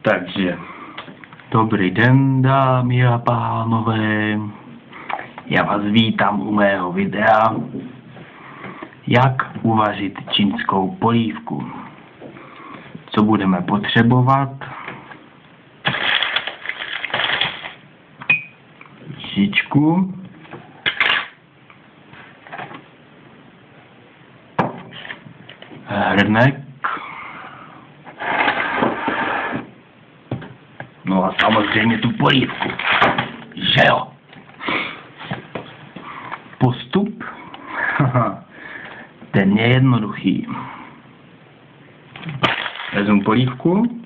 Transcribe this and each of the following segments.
Takže, dobrý den, dámy a pánové. Já vás vítám u mého videa, jak uvařit čínskou polívku. Co budeme potřebovat? Lžičku, hrnek, no a samozřejmě tu polívku, že jo? Postup? Ten je jednoduchý. Vezmu polívku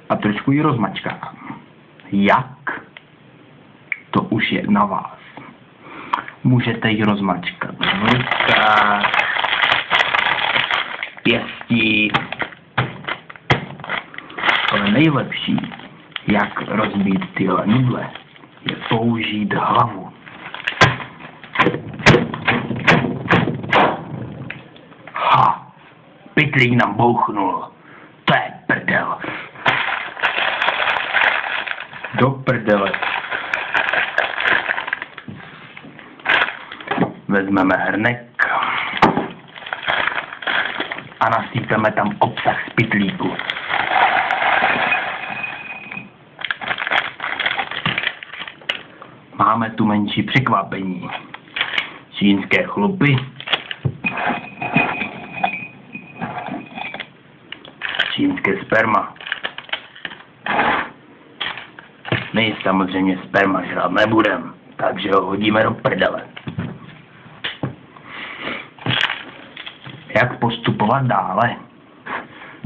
a trošku ji rozmačkám. Jak? To už je na vás. Můžete ji rozmačkat v rukách, pěstí. Ale nejlepší, jak rozbít tyhle nudle, je použít hlavu. Ha! Pytlík nám bouchnul. To je prdel. Do prdele. Vezmeme hrnek a nasypeme tam obsah z pytlíku. Máme tu menší překvapení. Čínské chlupy, čínské sperma. My samozřejmě sperma žrát nebudem, takže ho hodíme do prdele. Jak postupovat dále?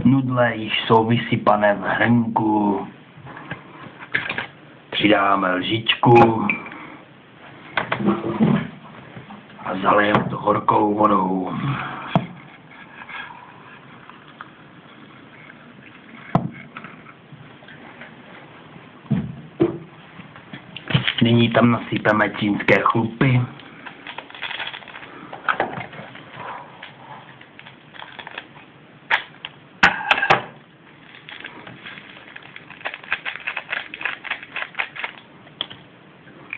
Nudle již jsou vysypané v hrnku. Přidáme lžičku a zalijeme to horkou vodou. Nyní tam nasypeme čínské chlupy.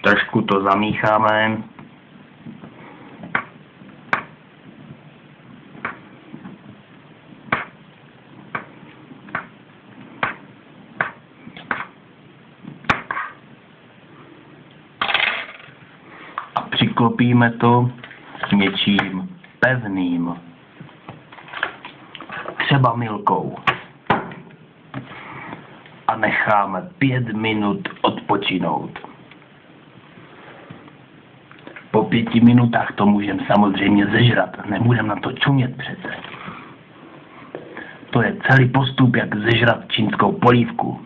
Trošku to zamícháme. A přiklopíme to s něčím pevným. Třeba milkou. A necháme 5 minut odpočinout. Po 5 minutách to můžeme samozřejmě zežrat. Nebudeme na to čumět přece. To je celý postup, jak zežrat čínskou polívku.